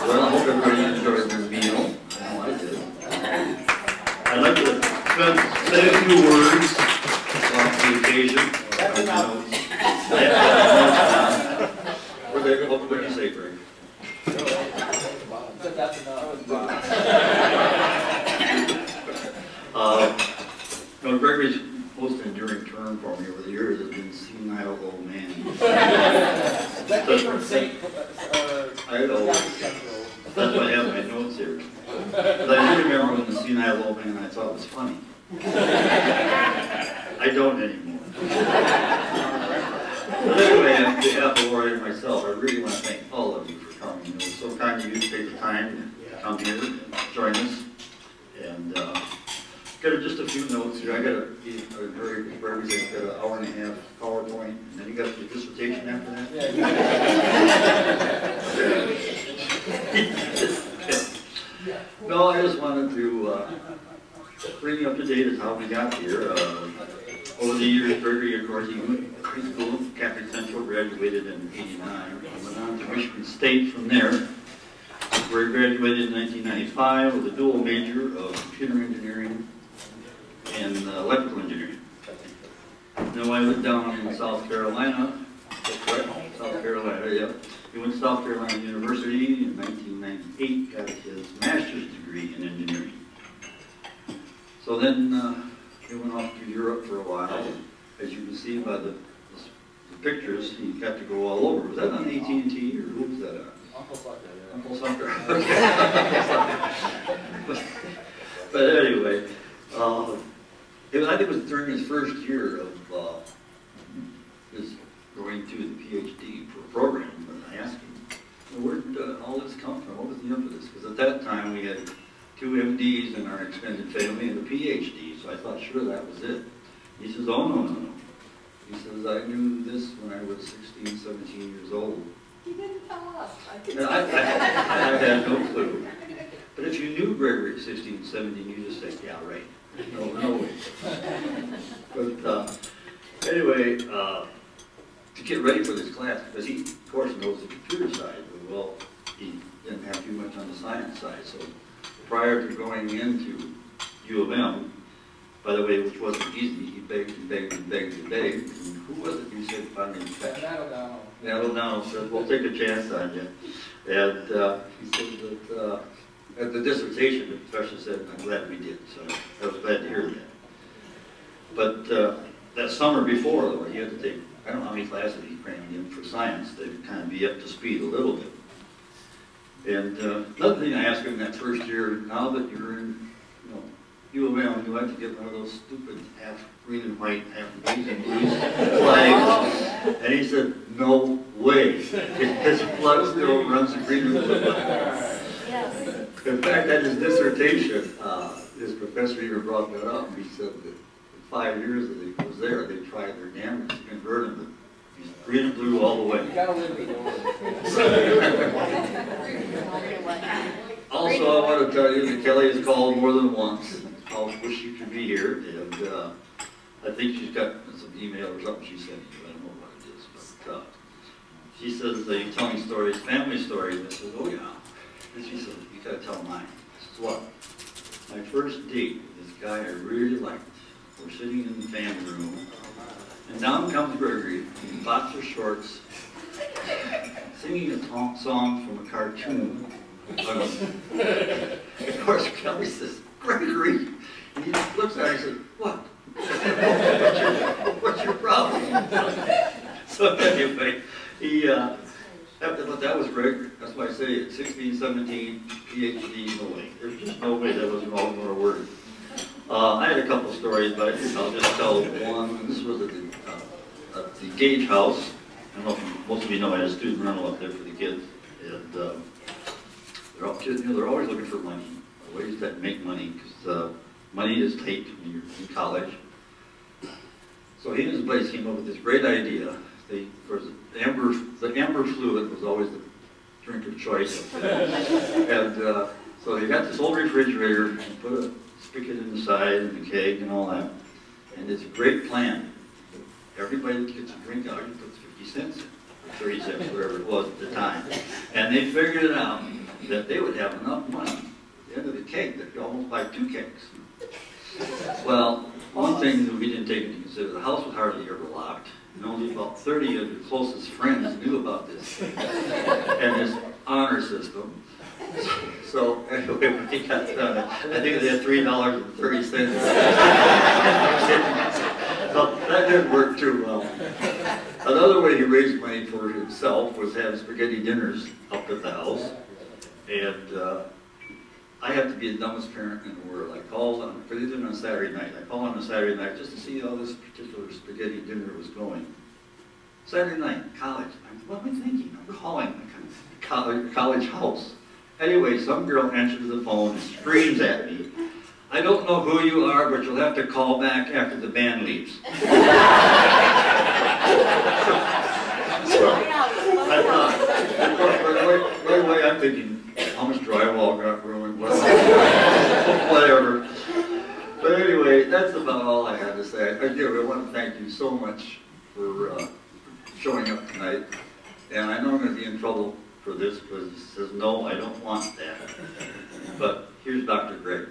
Well, I hope everybody enjoyed their meal. I know I did. I'd like to say a few words on the occasion. That's enough. What do you say, Greg? That's enough. No, Gregory's most enduring term for me over the years has been senile old man. That came from St. I know. That's why I have my notes here. But I do remember when the senile old man I thought was funny. I don't anymore. But anyway, on behalf of Lori and myself, I really want to thank all of you for coming. It was so kind of you to take the time to come here and join us. And got just a few notes here. I got a very Gregory's got an hour and a half PowerPoint, and then you got your dissertation after that. Yeah. No, I just wanted to bring you up to date as how we got here. Over the years, Gregory, of course, he went to high school, Catholic Central, graduated in '89, went on to Michigan State from there, where he graduated in 1995 with a dual major of computer engineering and electrical engineering. Now I went down in South Carolina, that's correct, South Carolina, yeah. He went to South Carolina University in 1998, got his master's degree in engineering. So then he went off to Europe for a while. As you can see by the pictures, he got to go all over. Was that on AT&T or who was that on? Uncle Sucker, yeah. Uncle Sucker, okay. But anyway, I think it was during his first year of his going through the PhD program, and I asked him, where did all this come from? What was the impetus? Because at that time we had 2 MDs in our extended family and a PhD, so I thought sure that was it. He says, oh no, no, no. He says, I knew this when I was 16, 17 years old. He didn't tell us. I had no clue. But if you knew Gregory at 16, 17, you just say, yeah, right. No, no way. But anyway, to get ready for this class, because he, of course, knows the computer side, but well, he didn't have too much on the science side. So prior to going into U of M, by the way, which wasn't easy, he begged and begged and begged and begged. And who was it you said finally? Nat O'Donnell said, we'll take a chance on you. And he said that at the dissertation, the professor said, I'm glad we did. So I was glad to hear that. But that summer before, though, he had to take, I don't know how many classes he crammed in for science to kind of be up to speed a little bit. And another thing I asked him that first year, now that you're in U of M, you like to get one of those stupid half green and white, half green and blue flags. And he said, no way. His blood still runs green and blue. Yes. In fact, at his dissertation, his professor even brought that up. He said that in 5 years that he was there, they tried their damnedest to convert him to green and blue all the way. You gotta live me, Also, I want to tell you that Kelly has called more than once. I wish she could be here, and I think she's got some email or something she sent you. I don't know what it is, but she says you're telling stories, family stories. And I said, oh yeah. And she said, you got to tell mine. I said, what? My first date with this guy I really liked. We're sitting in the family room, and down comes Gregory in boxer shorts, singing a song from a cartoon. Of course, Kelly says, Gregory. And he just looks at her and says, what? What's your problem? So anyway, that was Gregory. That's why I say at 16, 17, PhD, no way. There's just no way that was all going to work. I had a couple stories, but I'll just tell one. This was at the Gage House. I don't know if most of you know I had a student rental up there for the kids. And they're always looking for money, ways that make money, because money is tight when you're in college. So he and his buddies came up with this great idea. Of course, the amber fluid was always the drink of choice. And so they got this old refrigerator and put a spigot inside and a keg and all that. And it's a great plan. Everybody that gets a drink out, you put 50 cents in, or 30 cents, whatever it was at the time. And they figured it out. that they would have enough money at the end of the cake that you almost buy 2 cakes. Well, one thing that we didn't take into consideration, the house was hardly ever locked, and only about 30 of your closest friends knew about this and this honor system. So anyway, when he got done, I think they had $3.30. So that didn't work too well. Another way he raised money for himself was have spaghetti dinners up at the house. And I have to be the dumbest parent in the world. I called on, because he did it on Saturday night. I called on a Saturday night just to see how this particular spaghetti dinner was going. Saturday night, college. What am I thinking? I'm calling my college house. Anyway, some girl answers the phone and screams at me, "I don't know who you are, but you'll have to call back after the band leaves." So, I thought, right away I'm thinking, how much drywall got ruined, whatever. But anyway, that's about all I had to say. I want to thank you so much for showing up tonight. And I know I'm going to be in trouble for this because he says, no, I don't want that. But here's Dr. Greg.